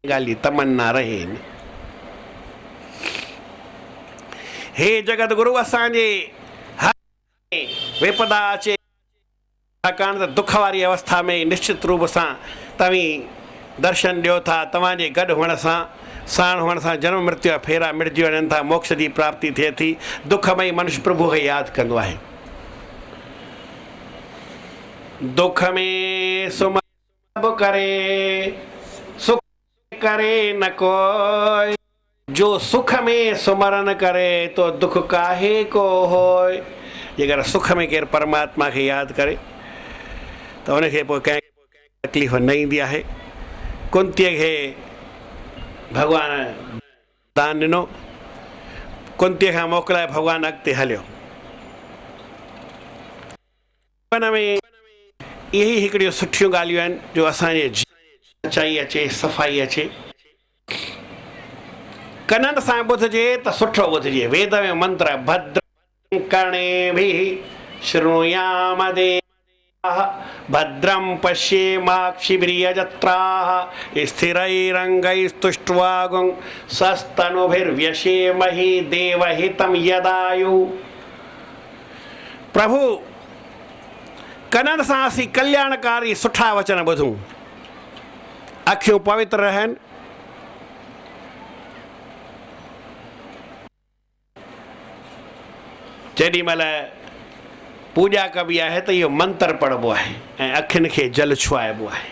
गाली तमन्ना रहे। हे जगत गुरु असांजे विपदा अचे छाकाणि त दुख वारी अवस्था में निश्चित रूप सां तव्हीं दर्शन ॾियो था। तव्हांजे गॾु हुअण सां साण हुअण सां जन्म मृत्यु जा फेरा मिटजी वञनि था, मोक्ष जी प्राप्ति थिए थी। दुखमयी मनुष्य प्रभु खे यादि कंदो आहे। दुख में सुमरन करे सुख करे न कोई, जो सुख में सुमरन करे तो दुख काहे को होय। जेकर सुख में केरु परमात्मा खे यादि करे त उनखे पोइ कंहिं तकलीफ़ न ईंदी आहे। कुंतीअ खे भॻवानु दान ॾिनो, कुंतीअ खां मोकिलाए भॻवानु अॻिते हलियो। हुन में इहे ई हिकिड़ियूं सुठियूं ॻाल्हियूं आहिनि जो असांजे सचाई अचे, सफ़ाई अचे। कननि सां ॿुधिजे त सुठो ॿुधिजे। वेद में मंत्र भद्रं कर्णेभिः शृणुयाम देवाः भद्रं पश्येमाक्षिभिर्यजत्राः स्थिरैरङ्गैस्तुष्ट्वा गुं स्वस्तनुभिर्व्यसेमहि देवहितं यदायुः। प्रभु कननि सां असीं कल्याणकारी सुठा वचन ॿुधूं, अखियूं पवित्र रहनि, जेॾी महिल पूॼा कबी आहे त इहो मंत्र पढ़बो आहे ऐं अखियुनि खे जल छुआइबो आहे,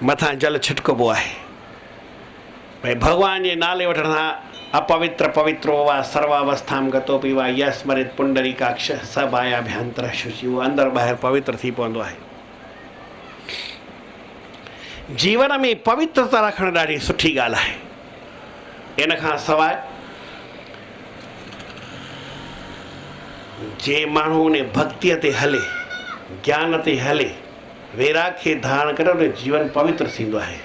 मथां जल छिटकबो आहे। भई भॻवान जे नाले वठण सां अपवित्र पवित्रो वा सर्वावस्थां गतोपि वा यस्मरेत पुंडरीकाक्ष सब आयाभ्यंतर शुचि। उहो अंदरि ॿाहिरि पवित्र थी पवंदो आहे। जीवन में पवित्रता रखणु ॾाढी सुठी ॻाल्हि आहे। इन खां सवाइ जे माण्हू उन भक्तीअ ते हले, ज्ञान ते हले, वैराग खे धारण करे उन जीवन पवित्र थींदो आहे।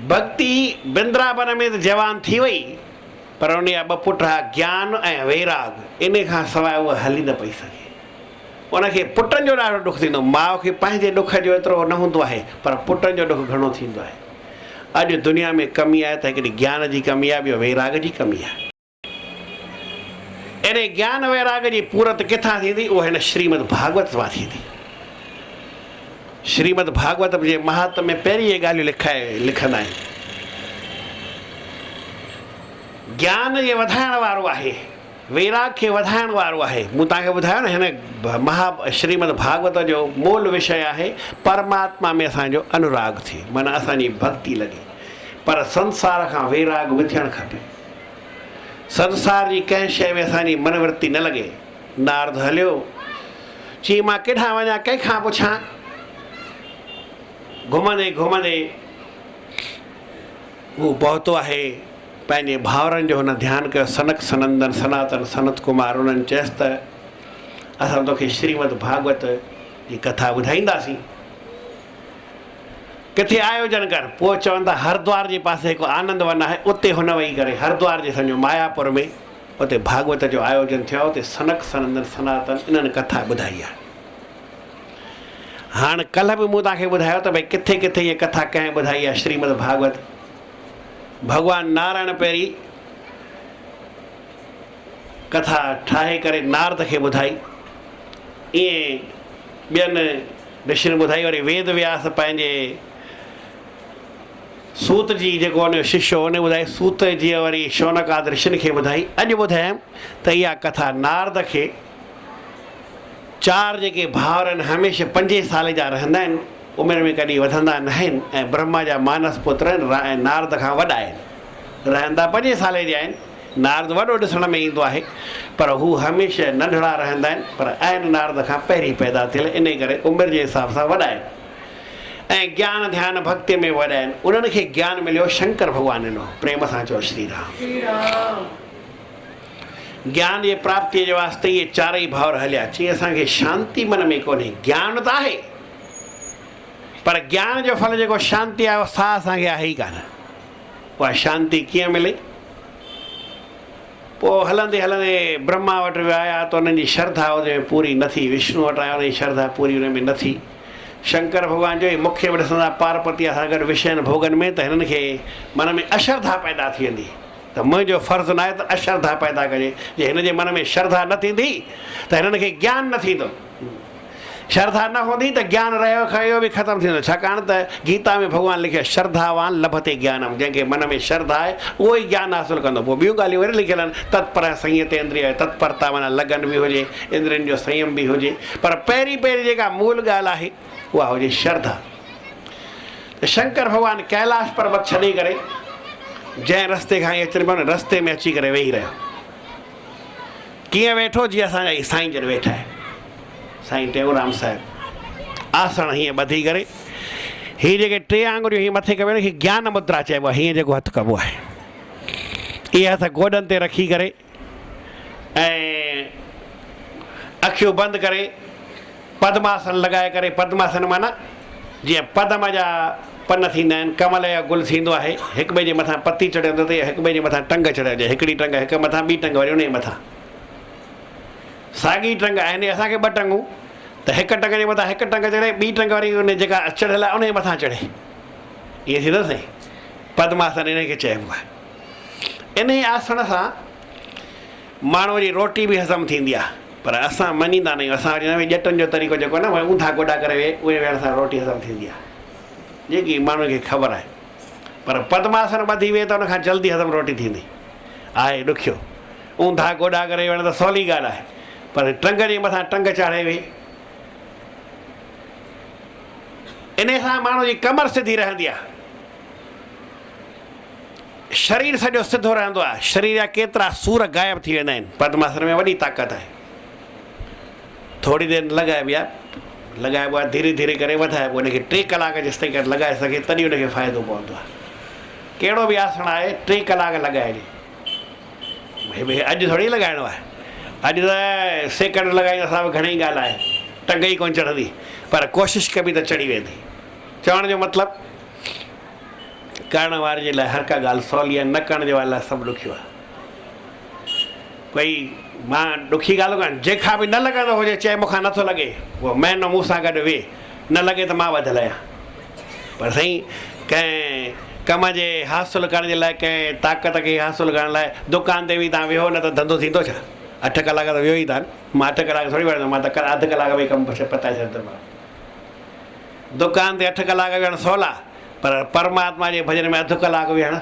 भक्ति वृंदावन में त जवान थी वई, पर उन जा ॿ पुट ज्ञान ऐं वैराग, इन खां सवाइ उहा हली न पई सघे। उनखे पुटनि जो ॾाढो दुख थींदो। माउ खे पंहिंजे दुख जो एतिरो न हूंदो आहे, पर पुटनि जो दुख घणो थींदो आहे। अॼु दुनिया में कमी आहे त हिकिड़ी ज्ञान जी कमी आहे, ॿियो वैराग जी कमी आहे। इन ज्ञान वैराग जी पूरत किथां थींदी? उहा हिन श्रीमद भागवत मां थींदी। श्रीमद भागवत जे महात्म में पहिरीं इहे ॻाल्हियूं लिखंदा आहिनि। ज्ञान खे वधाइण वारो आहे, वैराग खे वधाइण वारो आहे। मूं तव्हांखे ॿुधायो न, हिन श्रीमद भागवत जो मूल विषय आहे परमात्मा में असांजो अनुराग थिए, माना असांजी भक्ति लॻे। पर संसार खां वैराग विथियणु खपे। संसार जी कंहिं शइ में असांजी मनवृत्ति न लॻे। नारद हलियो, चई मां केॾांहुं वञा, कंहिंखां पुछां। घुमंदे घुमंदे उहो पहुतो आहे पंहिंजे भाउरनि जो। हुन ध्यानु कयो, सनक सनंदन सनातन सनत कुमार। उन्हनि चयसि त असां तोखे श्रीमद भागवत जी कथा ॿुधाईंदासीं, किथे आयोजन कर। पोइ चवनि था हरिद्वार जे पासे हिकु आनंद वन आहे, उते हुन वेही करे, हरिद्वार जे सम्झो मायापुर में, उते भागवत जो आयोजन थियो। उते सनक सनंदन सनातन इन्हनि कथा ॿुधाई आहे। हाणे कल्ह बि मूं तव्हांखे ॿुधायो त भई किथे किथे इहा कथा कंहिं ॿुधाई आहे श्रीमद भागवत। भॻवानु नारायण पहिरीं कथा ठाहे करे नारद खे ॿुधाई, ईअं ॿियनि ऋषियुनि ॿुधाई। वरी वेद व्यास पंहिंजे सूत जी जेको हुनजो शिष्य हुन ॿुधाई, सूत जी वरी शौनकाद ऋषियुनि खे ॿुधाई। अॼु ॿुधायमि त इहा कथा नारद खे 4 जेके भाउर आहिनि हमेशह 5 साल जा रहंदा आहिनि, उमिरि में कॾहिं वधंदा न आहिनि, ऐं ब्रह्मा जा मानस पुत्र आहिनि, नारद खां वॾा आहिनि, रहंदा 5 साल जा आहिनि। नारद वॾो ॾिसण में ईंदो आहे, पर हू हमेशह नंढड़ा रहंदा आहिनि, पर आहिनि नारद खां पहिरीं पैदा थियल, इन करे उमिरि जे हिसाब सां वॾा आहिनि ऐं ज्ञान ध्यान भक्ति में वॾा आहिनि। उन्हनि खे ज्ञान मिलियो शंकर भॻवानु ॾिनो। प्रेम सां चओ श्री राम। ज्ञान जे प्राप्तीअ जे वास्ते इहे 4 भाउर हलिया। चई असांखे शांती मन में कोन्हे। ज्ञान त आहे, पर ज्ञान जो फल जेको शांती आहे सा असांखे आहे ई कान। उहा शांति कीअं मिले? पोइ हलंदे हलंदे ब्रह्मा वटि विया त उन्हनि जी श्रद्धा उन में पूरी न थी। विष्णु वटि आया, उनजी श्रद्धा पूरी उन में न थी। शंकर भॻवान जो मूंखे बि ॾिसंदा पार्वतीअ सां गॾु विषयनि भोगनि में, त हिननि खे मन में अश्रद्धा पैदा थी वेंदी। त मुंहिंजो फ़र्ज़ु न आहे त अश्रद्धा पैदा कजे। जे हिन जे मन में श्रद्धा न थींदी त हिननि खे ज्ञान न थींदो। श्रद्धा न हूंदी त ज्ञान रहियो खयो बि ख़तमु थींदो। छाकाणि त गीता में भॻवानु लिखियो श्रद्धावान लभते ज्ञानम, जंहिंखे मन में श्रद्धा आहे उहो ई ज्ञान हासिलु कंदो। पोइ ॿियूं ॻाल्हियूं वरी लिखियल आहिनि, तत्पर संयत इंद्रिय, तत्परता माना लगन बि हुजे, इंद्रियनि जो संयम बि हुजे, पर पहिरीं पहिरीं जेका मूल ॻाल्हि आहे उहा हुजे श्रद्धा। त शंकर भॻवानु कैलाश पर्वत छॾे करे जंहिं रस्ते खां ई अचनि पियो न, रस्ते में अची करे वेही रहियो। कीअं वेठो? जीअं असांजा साईं जन वेठा आहिनि, साईं टेऊंराम साहिबु आसन हीअं ॿधी करे, हीअ जेके टे आङुरियूं हीअं मथे कबो हीअ ज्ञान मुद्रा चइबो आहे। हीअं जेको हथु कबो आहे, इहे हथ गोॾनि ते रखी करे ऐं अखियूं बंदि करे पद्मासन लॻाए करे, पद्मासन माना जीअं पद्म जा पन थींदा आहिनि, कमल जा गुल थींदो आहे, हिक ॿिए जे मथां पती चढ़ियो त हिक ॿिए जे मथां टंग चढ़ियो, हिकिड़ी टंग हिक मथां ॿी टंग वरी उन जे मथां साॻी टंग आहिनि। असांखे ॿ टंगूं त हिकु टंग जे मथां हिकु टंग चढ़े, ॿी टंग वरी उन जेका चढ़ियल आहे उन जे मथां चढ़े, ईअं थींदो साईं। पद्मासन इनखे चइबो आहे। इन आसन सां माण्हूअ जी रोटी बि हज़म थींदी आहे, पर असां मञींदा न आहियूं। असां वरी नवे ॼटनि जो तरीक़ो जेको आहे न, ऊंधा गोॾा करे वेह, उहे वेहण सां रोटी हज़म थींदी आहे, जेकी माण्हूअ खे ख़बर आहे। पर पद्मासन ॿधी वेह त उनखां जल्दी हज़म रोटी थींदी आहे। ॾुखियो ऊंधा गोॾा करे वेहण त सवली ॻाल्हि आहे, पर टंग जे मथां टंग चाढ़े वेह, इन सां माण्हू जी कमर सिधी रहंदी आहे, शरीर सॼो सिधो रहंदो आहे, शरीर जा केतिरा सूर गायब थी वेंदा आहिनि। पद्मासन में वॾी ताक़त आहे। थोरी देरि लॻाइबी आहे, लॻाइबो आहे, धीरे धीरे करे वधाइबो। उनखे 3 कलाक जेसिताईं करे लॻाए सघे तॾहिं उनखे फ़ाइदो पवंदो आहे। कहिड़ो बि आसन आहे 3 कलाक लॻाइजे। भई अॼु थोरी लॻाइणो आहे, अॼु त सेकंड लॻाईंदासीं बि घणेई ॻाल्हि आहे, टंग ई कोन चढ़ंदी, पर कोशिशि कबी त चढ़ी वेंदी। चवण जो मतिलबु करण वारे जे लाइ हर का ॻाल्हि सवली आहे, न करण जे वारे लाइ सभु ॾुखियो आहे। कोई मां ॾुखी ॻाल्हि कान, जंहिंखां बि न लॻंदो हुजे चए मूंखां नथो लॻे, उहो महिनो मूं सां गॾु वेह, न लॻे त मां वधियल आहियां। पर साईं कंहिं कम जे हासिलु करण जे लाइ, कंहिं ताक़त खे हासिलु करण लाइ दुकान ते बि तव्हां वेहो न त धंधो थींदो छा? 8 कलाक त वियो ई था। मां 8 कलाक थोरी वेहंदुमि, मां त अधु कलाक में कमु पताए छॾींदुमि। दुकान ते 8 कलाक वेहणु सवला, पर परमात्मा जे भॼन में अधु कलाकु वेहणु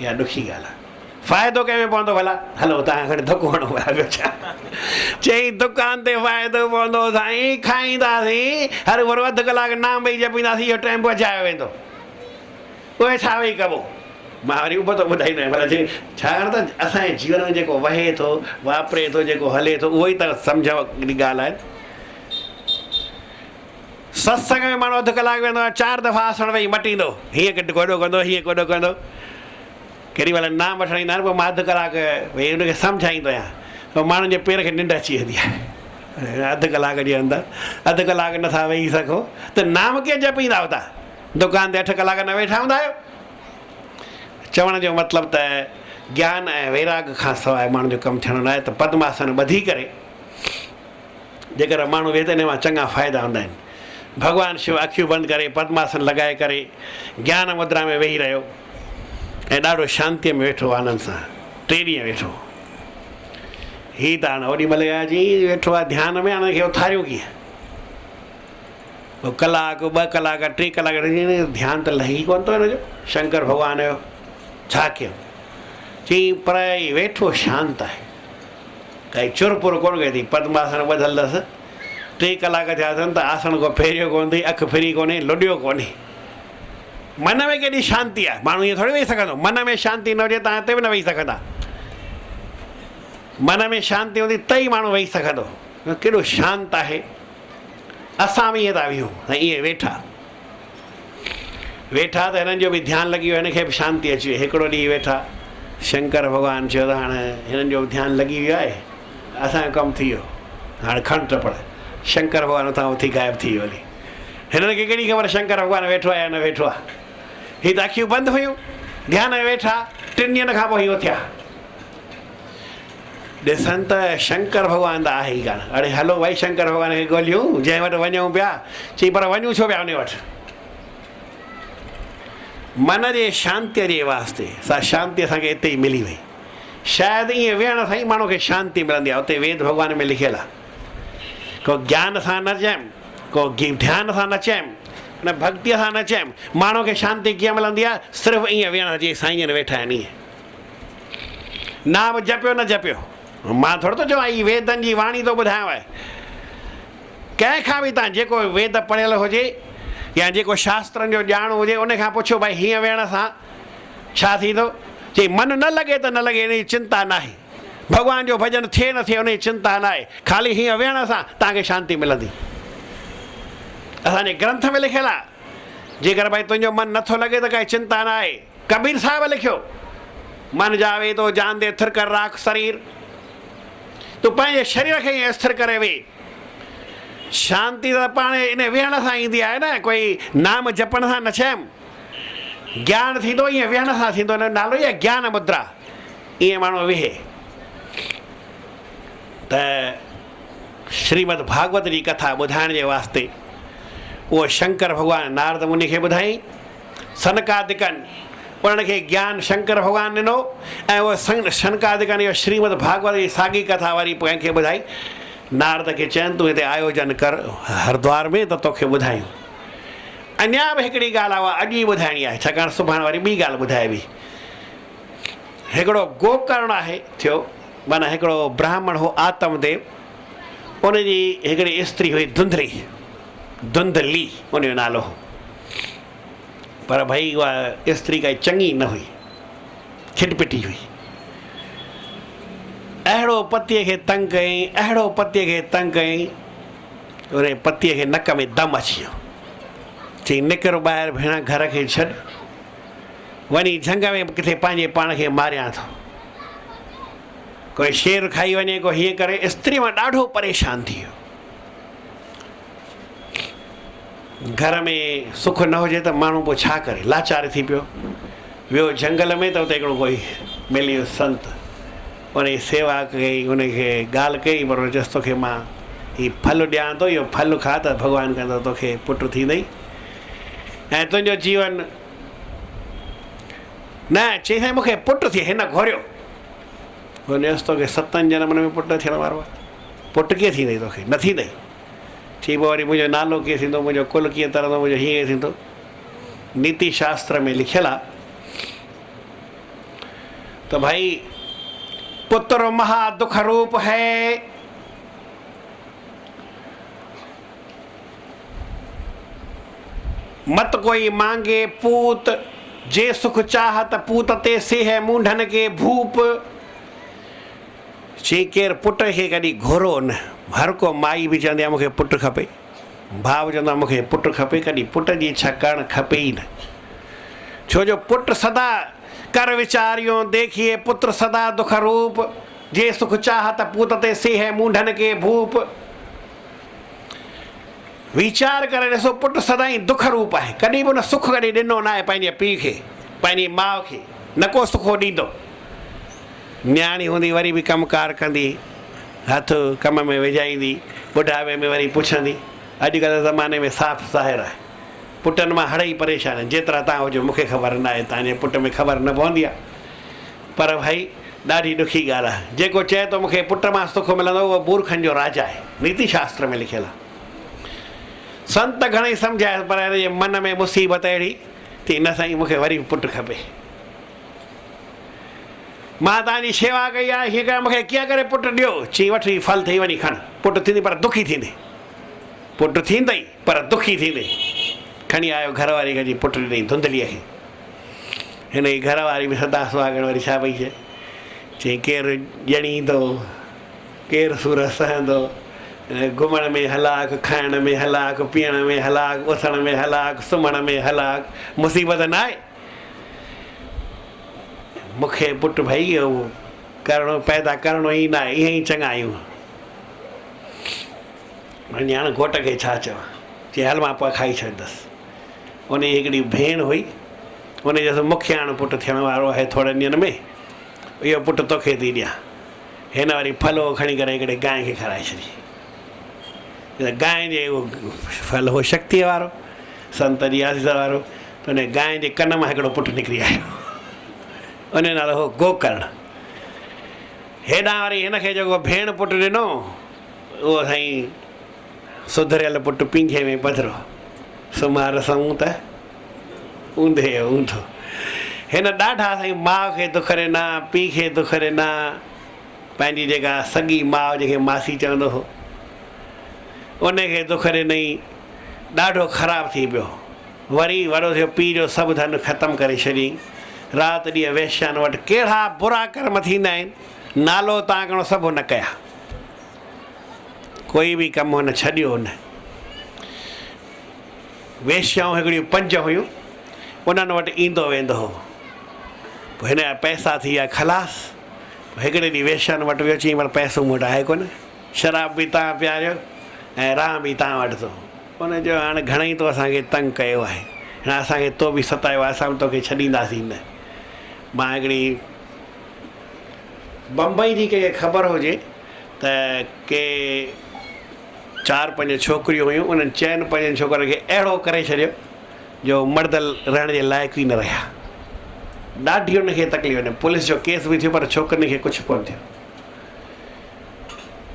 इहा ॾुखी ॻाल्हि आहे। फ़ाइदो कंहिंमें पवंदो भला? हलो तव्हां खणी धुक हणो ॿियो छा। चई दुकान ते फ़ाइदो पवंदो, साईं खाईंदासीं, हर भरो अधु कलाकु नाम ॿई जपींदासीं, इहो टाइम बचायो वेंदो। उहे छा वेही कबो? मां वरी उहो त ॿुधाईंदो आहियां, भला छाकाणि त असांजे जीवन में जेको वहे थो, वापरे थो, जेको हले थो, उहो ई त सम्झ हिकिड़ी ॻाल्हि आहे। सत्संग में माण्हू अधु कलाकु वेंदो आहे, 4 दफ़ा आसन वेही मटींदो, हीअं गोॾो कंदो, हीअं गोॾो कंदो। केॾी महिल नाम वठणु ईंदा आहिनि, पोइ मां अधु कलाकु भई हुनखे सम्झाईंदो आहियां, पोइ माण्हुनि जे पेर खे निंड अची वेंदी आहे। अधु कलाक जे अंदरि अधु कलाकु नथा वेही सघो त नाम कीअं जपींदा हुता? दुकान ते 8 कलाक न वेठा हूंदा आहियो? चवण जो मतिलबु त ज्ञान ऐं वैराग खां सवाइ माण्हू जो कमु थियणो न आहे। त पद्मासन ॿधी करे जेकर माण्हू वेहे त इन मां चङा फ़ाइदा हूंदा आहिनि। भॻवानु शिव अखियूं बंदि करे पद्मासन लॻाए करे ज्ञान मुद्रा में वेही रहियो ऐं ॾाढो शांतीअ में वेठो, आनंद सां 3 ॾींहं वेठो। हीअ त हाणे ओॾी महिल जी वेठो आहे ध्यान में, हाणे खे उथारियूं कीअं? पोइ कलाकु 2 कलाक 3 कलाक ध्यानु त लही कोन थो हिनजो। शंकर भॻवान जो छा कयूं? चई पर वेठो शांति आहे, काई चुरपुर कोन कई थी। पद्मासन ॿधल अथसि, 3 कलाक थिया अथनि त आसन को फेरियो कोन थी, अखि फिरी कोन्हे, लुॾियो कोन्हे। मन में केॾी शांती आहे। माण्हू ईअं थोरी वेही सघंदो, मन में शांती न हुजे तव्हां हिते बि न वेही सघंदा। मन में शांती हूंदी त ई माण्हू वेही सघंदो। केॾो शांति आहे। असां बि ईअं था वियूं, ईअं वेठा वेठा त हिननि जो बि ध्यानु लॻी वियो, हिनखे बि शांती अची वई। हिकिड़ो ॾींहुं वेठा, शंकर भॻवानु चयो त हाणे हिननि जो बि ध्यानु लॻी वियो आहे, असांजो कमु थी वियो, हाणे खण टपड़। शंकर भॻवानु उतां उथी गायब थी वियो। वरी हिननि खे कहिड़ी ख़बर शंकर भॻवानु वेठो आहे या न वेठो आहे? हीअ त अखियूं बंदि हुयूं, ध्यान में वेठा, 3 ॾींहंनि खां पोइ इहो थिया। ॾिसनि त शंकर भॻवान त आहे ई कान। अड़े हलो भाई शंकर भॻवान खे ॻोल्हियूं, जंहिं वटि वञूं पिया। चई पर वञूं छो पिया उन वटि? मन जे शांतीअ जे वास्ते। सा शांती असांखे हिते ई मिली वई। शायदि ईअं वेहण सां ई माण्हू खे शांती मिलंदी आहे। उते वेद भॻवान में लिखियलु आहे। को ज्ञान सां न चयमि, को ध्यान सां न चयमि, न भक्तीअ सां न चयमि। माण्हू खे शांती कीअं मिलंदी आहे? सिर्फ़ु ईअं वेहण जे साईं वेठा आहिनि ईअं। नाम जपियो न जपियो, मां थोरो थो चवां हीअ वेदनि जी वाणी थो ॿुधायांव। कंहिंखां बि तव्हां जेको वेद पढ़ियल हुजे या जेको शास्त्रनि जो ॼाण हुजे उन खां पुछो भाई हीअं वेहण सां छा थींदो? चई मन न लॻे त न लॻे, इन जी चिंता न आहे। भॻवान जो भॼन थिए न थिए उन जी चिंता न आहे। ख़ाली हीअं वेहण सां तव्हांखे शांती मिलंदी। असांजे ग्रंथ में लिखियलु आहे, जेकर भाई तुंहिंजो मन नथो लॻे त काई चिंता न आहे। कबीर साहिब लिखियो, मन जावे तो जान दे थिर कर राख शरीर। तूं पंहिंजे शरीर खे ईअं स्थिर करे वेह। शांती त पाण इन वेहण सां ईंदी आहे न। कोई नाम जपण सां न चयमि। ज्ञान थींदो ईअं वेहण सां थींदो। न नालो ई आहे ज्ञान मुद्रा। ईअं माण्हू वेहे त श्रीमद भागवत जी कथा ॿुधाइण जे वास्ते उहो शंकर भॻवान नारद मुनि खे ॿुधाई। सनकादिकनि उन्हनि खे ज्ञान शंकर भॻवान ॾिनो ऐं उहो सनकादिकनि इहो श्रीमद भागवत जी साॻी कथा वरी कंहिंखे ॿुधाई। नारद खे चवनि तूं हिते आयोजन कर हरिद्वार में त तोखे ॿुधायूं। अञा बि हिकिड़ी ॻाल्हि आहे उहा अॼु ई ॿुधाइणी आहे, छाकाणि सुभाणे वरी ॿी ॻाल्हि ॿुधाइबी। हिकिड़ो गोकर्ण आहे थियो, माना हिकिड़ो ब्राह्मण हो आतमदेव। उनजी हिकिड़ी स्त्री हुई धुंधली, धुंधली उनजो नालो हो। पर भई उहा स्त्री काई चङी न हुई, खिटपिटी हुई। अहिड़ो पतीअ खे तंग कयईं, अहिड़ो पतीअ खे तंग कयईं, उन पतीअ खे नक में दम अची वियो। चई निकिरो ॿाहिरि भेण, घर खे छॾ, वञी झंग में किथे पंहिंजे पाण खे मारियां थो। कोई शेर खाई वञे, को हीअं करे। स्त्री मां ॾाढो परेशान थी वियो। घर में सुख न हुजे त माण्हू पोइ छा करे, लाचार थी पियो। वियो झंगल में त उते हिकिड़ो कोई मिली वियो संत। उनजी सेवा कई, उनखे ॻाल्हि कई, पर चयसि तोखे मां हीउ फल ॾियां थो, इहो फल खा त भॻवानु कंदो तोखे पुटु थींदई ऐं तुंहिंजो जीवन। न चई साईं मूंखे पुटु थिए, हिन घुरियो। हुन चयसि तोखे 7 जनमनि में पुटु थियण वारो आहे, पुटु कीअं थींदई तोखे? न थींदई। चई पोइ वरी मुंहिंजो नालो कीअं थींदो, मुंहिंजो कुल कीअं तरंदो, मुंहिंजो हीअं थींदो। नीति शास्त्र में लिखियलु आहे त भाई पुत्र महा दुख रूप है, मत कोई मांगे पूत, जे सुख चाहत पूत ते से है मूंढन के भूप। चई केरु पुट खे कॾहिं घुरो न। हर को माई बि चवंदी आहे मूंखे पुटु खपे, भाउ चवंदो आहे मूंखे पुटु खपे, कॾहिं पुट जी इच्छा करणु खपे ई न। छो जो पुटु सदा कर विचारियो देखिए पुत्र सदा दुख रूप, जे सुख चाहत पूत ते से है मूंढन के भूप। वीचार करे ॾिसो, पुटु सदाई दुख रूप आहे। कॾहिं बि उन सुख कॾहिं ॾिनो न आहे पंहिंजे पीउ खे, पंहिंजी माउ खे, न को सुख ॾींदो। न्याणी हूंदी वरी बि कमकार कंदी, हथ कम में विझाईंदी, ॿुढापे में वरी पुछंदी। अॼुकल्ह ज़माने में साफ़ ज़ाहिर आहे पुटनि मां हड़ई परेशान आहिनि। जेतिरा तव्हां हुजो मूंखे ख़बर न आहे, तव्हांजे पुट में ख़बर न पवंदी आहे। पर भाई ॾाढी ॾुखी ॻाल्हि आहे। जेको चए थो मूंखे पुट मां सुख मिलंदो, उहो मूर्खनि जो राजा आहे। नीति शास्त्र में लिखियलु आहे। संत घणेई सम्झाए, पर हिन जे मन में मुसीबत अहिड़ी थी, न साईं मूंखे वरी पुटु खपे। मां तव्हांजी शेवा कई आहे, हीअं करे मूंखे कीअं करे पुटु ॾियो। चई वठी फल ठही वञी खण, पुटु थींदी पर दुखी थींदे। पुटु थींदई पर दुखी थींदे। खणी आयो घरवारी खे, पुटु ॾिनई धुंधलीअ खे। हिन जी घरवारी बि सदा सुहागण वरी छा पई चए, चई केरु ॼणींदो, केरु सूर सहंदो, घुमण में हलाक, खाइण में हलाक, पीअण में हलाक, उथण में हलाक, सुम्हण में हलाक। मुसीबत न आहे। मूंखे पुटु भई इहो करिणो, पैदा करिणो ई न आहे, ईअं ई चङा आहियूं। वञी हाणे घोट खे छा चवां। चई हल मां पखाई छॾंदसि। उन जी हिकिड़ी भेण हुई, उन चयोसि मूंखे हाणे पुटु थियण वारो आहे थोरनि ॾींहंनि में, इहो पुटु तोखे थी ॾियां। हिन वरी फलो खणी करे हिकिड़े गांइ खे खाराए छॾी। गांइ जे उहो फल हो शक्तिअ वारो, संत जी आसीस वारो, त हुन गांइ जे कन मां हिकिड़ो पुटु निकिरी आयो, उन जो नालो हो गोकर्ण। हेॾां वरी हिनखे जेको भेण पुटु ॾिनो उहो साईं सुधरियल पुटु पिंघे में पधरो, सुमार सूं त ऊंधे ऊंधो। हिन ॾाढा साईं माउ खे दुख ॾिना, पीउ खे दुख ॾिना, पंहिंजी जेका सॻी माउ जेके मासी चवंदो हो उनखे दुख ॾिनई, ॾाढो ख़राबु थी पियो। वरी वॾो थियो, पीउ जो सभु धन ख़तमु करे छॾी, राति ॾींहुं वेश्याउनि वटि। कहिड़ा बुरा कर्म थींदा आहिनि, नालो तव्हां खणो सभु हुन कया, कोई बि कमु हुन छॾियो न। वेश्याऊं हिकिड़ियूं 5 हुयूं, उन्हनि वटि ईंदो वेंदो हो। पोइ हिन जा पैसा थी विया ख़लास। हिकिड़े ॾींहुं वेश्याउनि वटि वियो, चई पर पैसो मूं वटि आहे कोन, शराब बि तव्हां पियारियो ऐं राह बि तव्हां वटि थो। उनजो हाणे घणेई तो असांखे तंग कयो आहे, हाणे असांखे तो बि सतायो आहे, असां बि तोखे छॾींदासीं न। मां हिकिड़ी बम्बई जी कंहिंखे ख़बर हुजे त के 4-5 छोकिरियूं हुयूं, उन्हनि 4-5 छोकिरनि खे अहिड़ो करे छॾियो जो मर्द रहण जे लाइक़ु ई न रहिया। ॾाढी उनखे तकलीफ़ ॾिनी, पुलिस जो केस बि थियो पर छोकिरियुनि खे कुझु कोन थियो।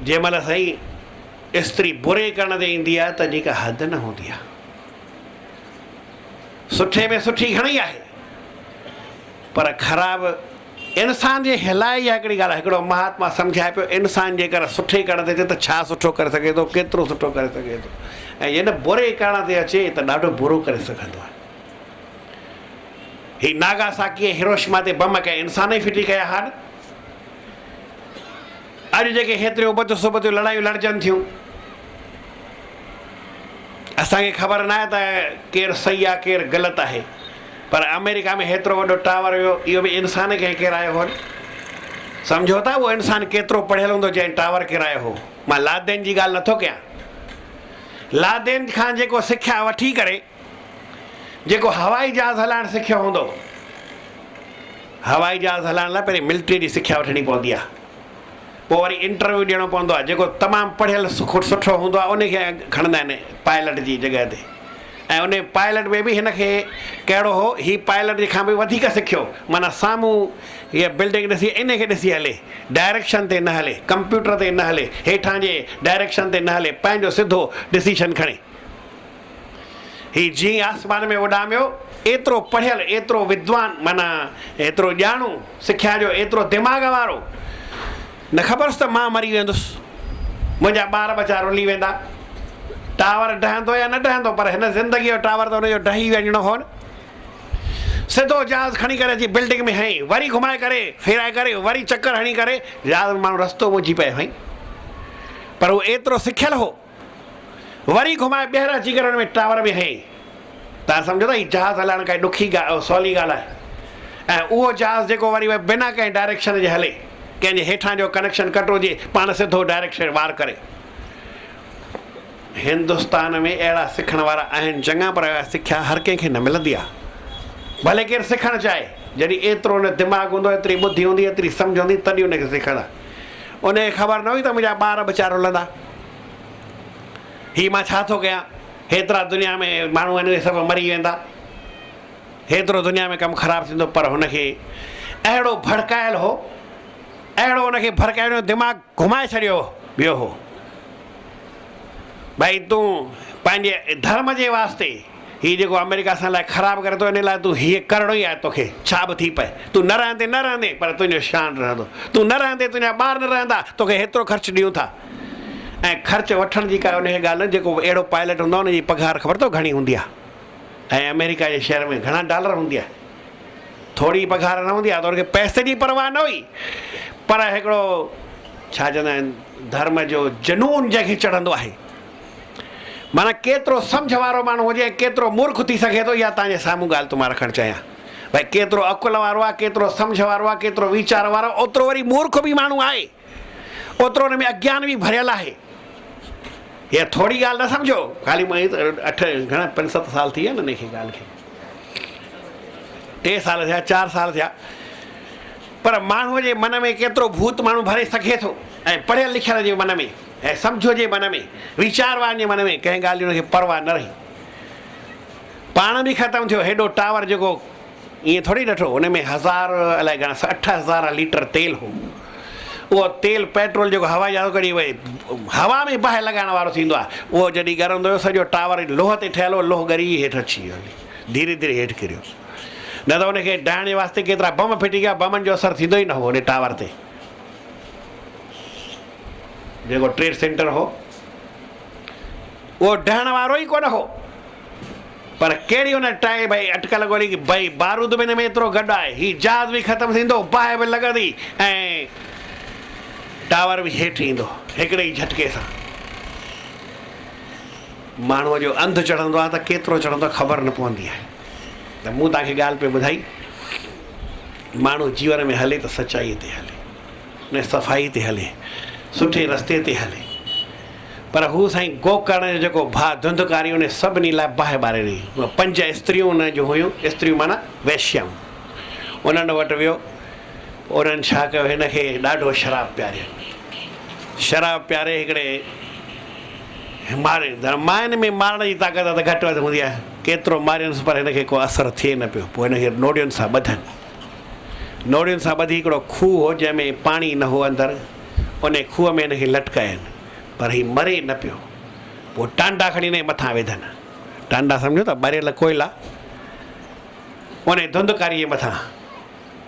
जंहिं महिल साईं स्त्री बुरे करण ते ईंदी आहे त जेका हद न हूंदी आहे। सुठे में सुठी घणेई आहे, पर ख़राबु इंसान जे हिलाए इहा हिकिड़ी ॻाल्हि आहे। हिकिड़ो महात्मा सम्झाए पियो, इंसान जेकर सुठे करण ते अचे त छा सुठो करे सघे थो, केतिरो सुठो करे सघे थो, ऐं हिन बुरे करण ते अचे त ॾाढो बुरो करे सघंदो आहे। ही नागासाकी हिरोशिमा ते बम कया, इंसान ई फिटी कया हा न। अॼु जेके हेतिरियूं उबतियूं सुबतियूं लड़ायूं लड़जनि थियूं, असांखे ख़बर न आहे त केरु सही आहे केरु ग़लति आहे, पर अमेरिका में हेतिरो वॾो टावर हुयो, इहो बि इंसान खे किरायो हो। सम्झो था उहो इंसानु केतिरो पढ़ियलु हूंदो जंहिं टावर किरायो हो। मां लादेन जी ॻाल्हि नथो कयां, लादेन खां जेको सिख्या वठी करे जेको हवाई जहाज़ हलाइणु सिखियो हूंदो, हवाई जहाज़ हलाइण लाइ पहिरीं मिलिट्री जी सिख्या वठणी पवंदी आहे, पोइ वरी इंटरव्यू ॾियणो पवंदो आहे। जेको तमामु पढ़ियलु सुठो हूंदो आहे उनखे खणंदा आहिनि पायलट जी जॻह ते, ऐं उन पायलट में बि हिनखे कहिड़ो हो, हीउ पायलट खां बि वधीक सिखियो, माना साम्हूं हीअ बिल्डिंग ॾिसी इनखे ॾिसी हले, डायरेक्शन ते न हले, कंप्यूटर ते न हले, हेठां जे डायरेक्शन ते न हले, पंहिंजो सिधो डिसीशन खणे। हीउ जीअं आसमान में उॾामियो, एतिरो पढ़ियलु, एतिरो विद्वान, माना एतिरो ॼाणू, सिख्या जो एतिरो दिमाग़ वारो, न ख़बरसि त मां मरी वेंदुसि, मुंहिंजा ॿार बचा रुली वेंदा, टावर ढहंदो या न ढहंदो, पर हिन ज़िंदगीअ जो टावर त हुनजो ढही वञिणो हो न। सिधो जहाज़ खणी करे अची बिल्डिंग में हई, वरी घुमाए करे फेराए करे वरी चकर हणी करे जहाज़ में माण्हू रस्तो मुंझी पिए हई, पर उहो एतिरो सिखियलु हो, वरी घुमाए ॿीहर अची करे हुन में टावर में हई। तव्हां सम्झो था हीउ जहाज़ हलाइणु काई ॾुखी ॻाल्हि, सवली ॻाल्हि आहे। ऐं उहो जहाज़ जेको वरी बिना कंहिं डायरेक्शन जे हले, कंहिंजे हेठां जो कनेक्शन कट हुजे, पाण सिधो डायरेक्शन वार करे। हिंदुस्तान में अहिड़ा सिखण वारा आहिनि चङा, पर सिख्या हर कंहिंखे न मिलंदी आहे। भले केरु सिखणु चाहे, जॾहिं एतिरो न दिमाग़ हूंदो, एतिरी ॿुधी हूंदी, एतिरी सम्झ हूंदी, तॾहिं उनखे सिखंदा। उनखे ख़बर न हुई त मुंहिंजा ॿार बचा रुलंदा, हीउ मां छा थो कयां, हेतिरा दुनिया में माण्हू आहिनि उहे सभु मरी वेंदा, हेतिरो दुनिया में कमु ख़राबु थींदो। पर हुनखे अहिड़ो भड़कायल हो, अहिड़ो हुनखे भड़काइण दिमाग़ घुमाए छॾियो वियो हो, भई तूं पंहिंजे धर्म जे वास्ते हीउ जेको अमेरिका असां लाइ ख़राबु करे थो, इन लाइ तूं हीअ करिणो ई आहे, तोखे छा बि थी पए, तूं न रहंदे पर तुंहिंजो शान रहंदो, तूं न रहंदे तुंहिंजा ॿार न रहंदा, तोखे हेतिरो ख़र्चु ॾियूं था। ऐं ख़र्चु वठण जी का उनखे ॻाल्हि न, जेको अहिड़ो पायलट हूंदो आहे उनजी पघार ख़बर अथव घणी हूंदी आहे, ऐं अमेरिका जे शहर में घणा डॉलर हूंदी आहे, थोरी पघार न हूंदी आहे, त उनखे पैसे जी परवाह न हुई, पर हिकिड़ो छा चवंदा आहिनि धर्म जो जनून जंहिंखे चढ़ंदो आहे। माना केतिरो सम्झ वारो माण्हू हुजे, केतिरो मूर्ख थी सघे थो, इहा तव्हांजे साम्हूं ॻाल्हि थो मां रखणु चाहियां। भई केतिरो अकुल वारो आहे, केतिरो सम्झ वारो आहे, केतिरो वीचार वारो, ओतिरो वरी मूर्ख बि माण्हू आहे, ओतिरो हुन में अज्ञान बि भरियलु आहे। इहा थोरी ॻाल्हि न सम्झो, ख़ाली मां 5-7 साल थी विया न हिनखे ॻाल्हि खे, 3 साल थिया 4 साल थिया। पर माण्हूअ जे मन में केतिरो भूत माण्हू भरे सघे थो ऐं पढ़ियल लिखियल जे मन में ऐं सम्झो जे मन में वीचारवान जे मन में कंहिं ॻाल्हि जी हुनखे परवाह न रही। पाण बि ख़तमु थियो हेॾो टावर जेको ईअं थोरी ॾिठो हुन में 1000 अलाए घणा 8000 लीटर तेल हो। उहो तेल पेट्रोल जेको हवाई जहाज़ कढी वई हवा में बाहि लॻाइण वारो थींदो आहे उहो जॾहिं ॻरंदो हुयो सॼो टावर लोह ते ठहियल हो लोह ॻरी हेठि अची वियो हली धीरे धीरे हेठि किरियो न त हुनखे ॾाइण जे वास्ते केतिरा बम फिटी गया बमनि जो असरु थींदो ई न हो हुन टावर ते जेको ट्रेड सेंटर हो उहो ॾहण वारो ई कोन हो पर कहिड़ी हुन टाइ भई अटकल ॻोल्ही की भई बारूद में हिन में एतिरो गॾु आहे हीउ जहाज़ बि ख़तमु थींदो बाहि बि लॻंदी ऐं टावर बि हेठि ईंदो हिकिड़े ई झटके सां। माण्हूअ जो अंधु चढ़ंदो आहे त केतिरो चढ़ंदो आहे ख़बर न पवंदी आहे। त मूं तव्हांखे ॻाल्हि पे ॿुधाई माण्हू जीवन में हले त सचाईअ ते हले न सफ़ाई ते हले सुठे रस्ते ते हले पर हू साईं गोकर्ण जो जेको भाउ धुंधकारी उन सभिनी लाइ बाहि ॿारे ॾिनी। 5 स्त्रियूं उन जूं हुयूं स्त्रियूं माना वेश्याऊं उन्हनि वटि वियो उन्हनि छा कयो हिनखे ॾाढो शराब पियारियो शराब पियारे हिकिड़े मारे माइन में मारण जी ताक़त त घटि वधि हूंदी आहे केतिरो मारियुसि पर हिनखे को असरु थिए न पियो। पोइ हिनखे नोड़ियुनि सां ॿधनि नोड़ियुनि सां ॿधी हिकिड़ो खूह हो जंहिंमें पाणी न हो अंदरि उन खूह में हिनखे लटकायनि पर हीउ मरे न पियो। पोइ टांडा खणी हिन मथां विधनि टांडा सम्झो था ॿरियल कोयला उन धुंधकारी जे मथां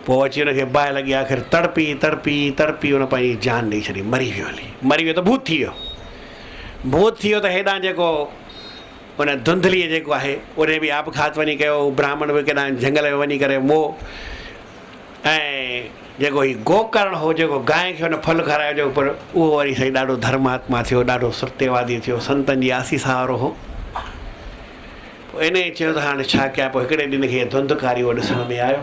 पोइ अची हुनखे बाहि लॻी आख़िर तड़पी तड़पी तड़पी हुन पंहिंजी जान ॾेई छॾी मरी वियो हली मरी वियो त भूत थी वियो त हेॾां जेको उन धुंधलीअ जेको आहे उन बि आपघात वञी कयो ब्राह्मण बि केॾां झंगल में वञी करे मोह ऐं जेको हीउ गोकर्ण हो जेको गांइ खे हुन फल खारायो जेको पर उहो वरी साईं ॾाढो धर्मात्मा थियो ॾाढो सत्यवादी थियो संतनि जी आसीसा वारो हो। पोइ इन चयो त हाणे छा कयां पोइ हिकिड़े ॾींहं खे धुंधकारी उहो ॾिसण में आयो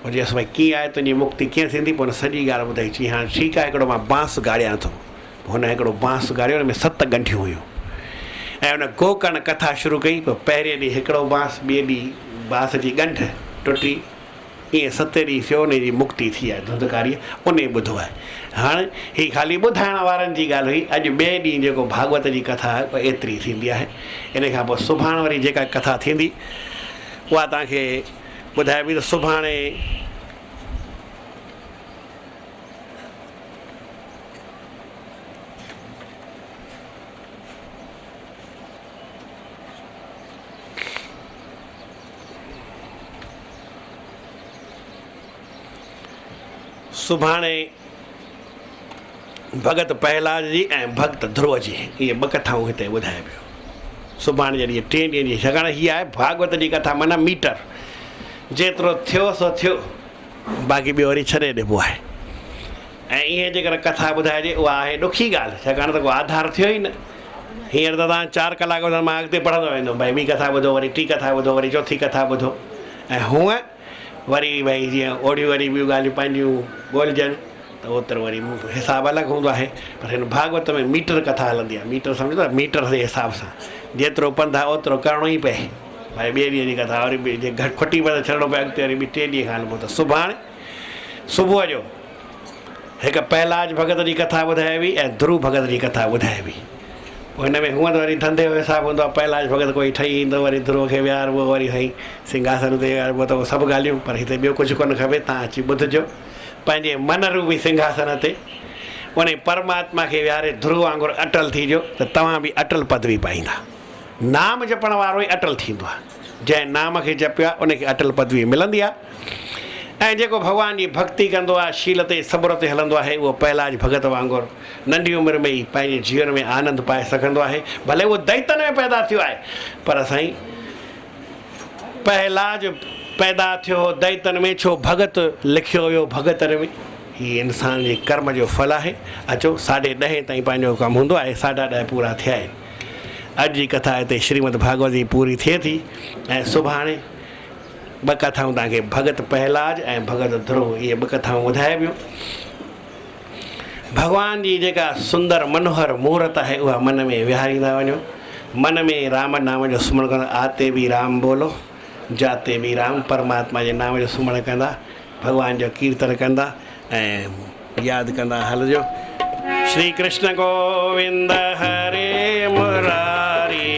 पोइ चयोसि भई कीअं आहे तुंहिंजी मुक्ति कीअं थींदी पोइ हुन सॼी ॻाल्हि ॿुधाई चई हाणे ठीकु आहे हिकिड़ो मां बांस ॻाड़ियां थो हुन हिकिड़ो बांस ॻाड़ियो हुन में 7 गंठियूं हुयूं ऐं हुन गोकर्ण कथा शुरू कई पोइ पहिरें ॾींहुं हिकिड़ो बांस ॿिए ॾींहुं बांस जी ॻंढ टुटी ईअं 7 ॾींहं थियो उनजी मुक्ति थी आहे धुंधकारीअ उन ॿुधो आहे। हाणे हीअ ख़ाली ॿुधाइण वारनि जी ॻाल्हि हुई अॼु ॿिए ॾींहुं जेको भागवत जी कथा आहे उहा एतिरी थींदी आहे। इन खां पोइ सुभाणे वरी जेका कथा थींदी उहा तव्हांखे ॿुधाइबी त सुभाणे भगत प्रहलाद जी ऐं भक्त ध्रुव जी इहे 2 कथाऊं हिते ॿुधाए पियो सुभाणे जॾहिं 3 ॾींहंनि जी छाकाणि हीअ आहे भागवत जी कथा माना मीटर जेतिरो थियो सो थियो बाक़ी ॿियो वरी छॾे ॾिबो आहे ऐं ईअं जेकर कथा ॿुधाइजे उहा आहे ॾुखी ॻाल्हि छाकाणि त को आधार थियो ई न। हींअर त तव्हां 4 कलाक मां अॻिते पढ़ंदो वेंदुमि भई ॿी कथा ॿुधो वरी टी कथा ॿुधो वरी चौथी कथा ॿुधो ऐं हूअं वरी भई जीअं ओड़ियूं वरी ॿियूं ॻाल्हियूं पंहिंजियूं ॻोल्हजनि त ओतिरो वरी हिसाबु अलॻि हूंदो आहे पर हिन भागवत में मीटर कथा हलंदी आहे मीटर सम्झो था मीटर जे हिसाब सां जेतिरो पंधु आहे ओतिरो करिणो ई पए भाई ॿिए ॾींहं जी कथा वरी ॿिए घटि खुटी पर छॾिणो पए अॻिते वरी 3 ॾींहं खां हलिबो त सुभाणे सुबुह जो हिकु प्रहलाद भगत जी कथा ॿुधाइबी ऐं ध्रुव भगत जी कथा ॿुधाइबी। पोइ हिन में हूअं त वरी धंधे जो हिसाबु हूंदो आहे प्रहलाद भगत कोई ठही ईंदो वरी ध्रुव खे विहारिबो वरी साईं सिंघासन ते विहारिबो त उहो सभु ॻाल्हियूं पर हिते ॿियो कुझु कोन खपे तव्हां अची ॿुधिजो पंहिंजे मन रूपी सिंघासन ते उन परमात्मा खे विहारे ध्रुव वांगुरु अटल थीजो त तव्हां बि अटल पदवी पाईंदा। नाम जपण वारो ई अटल थींदो आहे जंहिं नाम खे जपियो आहे उनखे अटल पदवी मिलंदी आहे ऐं जेको भॻवान जी भक्ति कंदो आहे शील ते सब्र ते हलंदो आहे उहो प्रहलाद भगत वांगुरु नंढी उमिरि में ई पंहिंजे जीवन में आनंद पाए सघंदो आहे भले उहो दैतन में पैदा थियो आहे पर साईं प्रहलाद पैदा थियो दैतन में छो भगत लिखियो हुयो भगतन में हीअ इंसान जे कर्म जो फल आहे। अचो 10:30 ताईं पंहिंजो कमु हूंदो आहे 10:30 पूरा थिया आहिनि। अॼु जी कथा हिते श्रीमद भागवत जी पूरी थिए थी ऐं सुभाणे 2 कथाऊं तव्हांखे भगत प्रहलाद ऐं भगत ध्रुव इहे 2 कथाऊं ॿुधाइबियूं। भॻवान जी जेका सुंदर मनोहर मूर्त आहे उहा मन में विहारींदा वञो मन में राम नाम जो सुम्हणु कंदा आते बि राम बोलो जाते बि राम परमात्मा जे नाम जो सुम्हणु कंदा भगवान जो कीर्तन कंदा ऐं यादि कंदा हलिजो। श्री कृष्ण गोविंद हरे मुरारी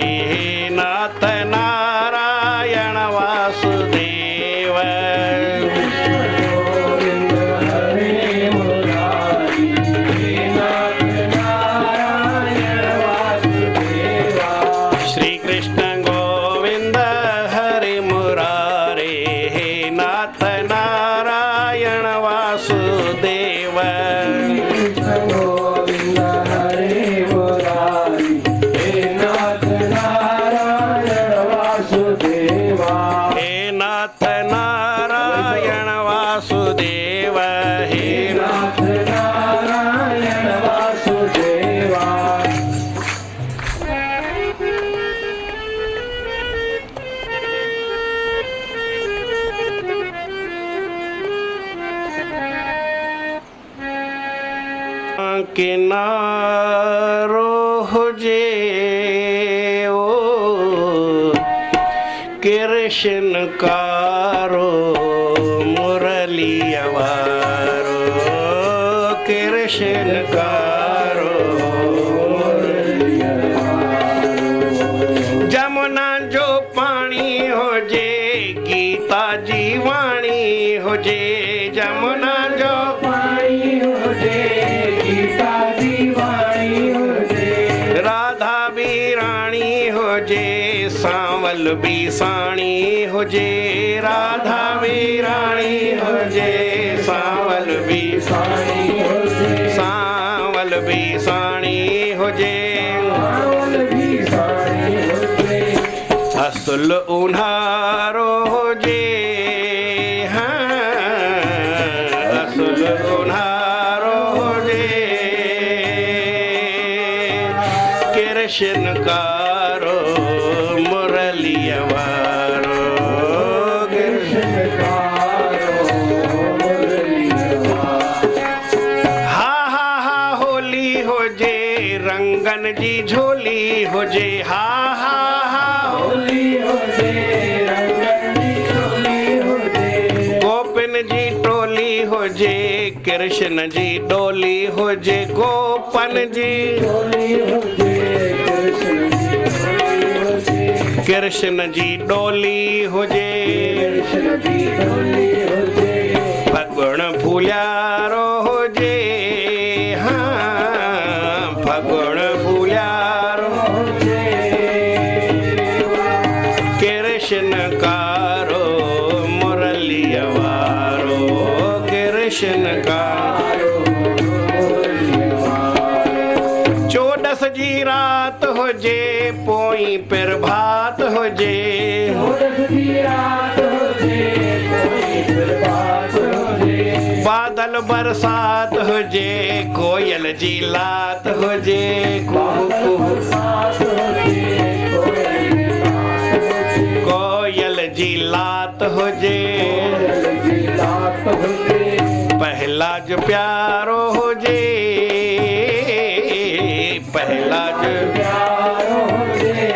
नाथ नारायण वासुदेव। श्री कृष्ण गोविंद हरे मुरारे नाथ नारायण वासुदेव। हे नाथ नारायण वासुदेव। हे नाथ नारायण वासुदेवा। किनारो हुजे ओ कृष्ण कारो मुरलिया वारो। कृष्ण कारो मुरलिया वारो। जमुना जो पानी हुजे गीता जी वाणी हुजे। जमुना जो पानी हुजे गीता जी वाणी हुजे। राधा भी रानी हुजे सांवल भी साणी हुजे। राधा भी रानी हुजे सांवल भी साणी हुजे। सांवल भी साणी हुजे। असुल उन्हारो हुजे। हाँ असुल उन्हारो हुजे। कृष्ण कारो मुरलिया वारो। कृष्ण कारो मुरलिया वारो। हा हा हा होली होजे रंगन जी झोली होजे। हा हा हा होली होजे रंगन जी झोली होजे। गोपिन जी टोली होजे कृष्ण जी डोली होजे। गोपन जी डोली होजे कृष्ण जी डोली होजे। फगुण फूल्यारो होजे। हाँ फगुण फूल्यारो होजे। कृष्ण कारो मुरलिया वारो। कृष्ण कारो चौदस जी रात होजे पोई प्रभात होजे। बादल बरसात होजे कोयल जी लात होजे। कोयल जी लात होजे। पहला जो प्यारो होजे। पहला जो प्यारो होजे।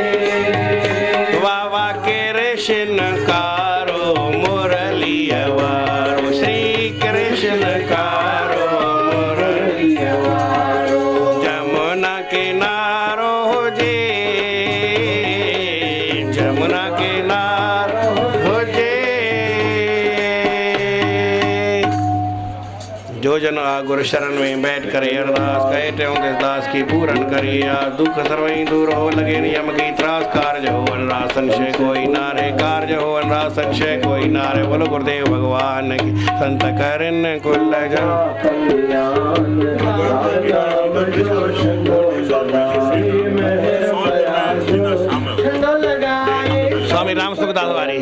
वावा कृष्ण कारो मुरलिया वारो। श्री कृष्ण कारो मुरलिया वारो। जमुना किनारो होजे। जमुना किनारो होजे। जो जन आ गुरु शरण में बैठ करे अरदास कहे त्यों के दास की पूरन करे। या दुख सर्वई दूर हो लगे नियम की त्रास कार्य हो अनरा संशय कोई नारे। कार्य हो अनरा संशय कोई नारे। बोलो गुरुदेव भगवान की संत करन कुल स्वामी राम सुखदास वारी।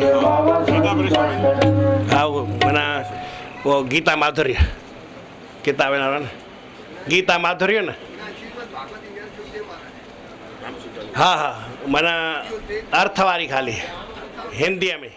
मना वो गीता माधुर्य किताब है ना गीता माधुर्य ना। हाँ हाँ मना अर्थ वारी खाली हिंदी में।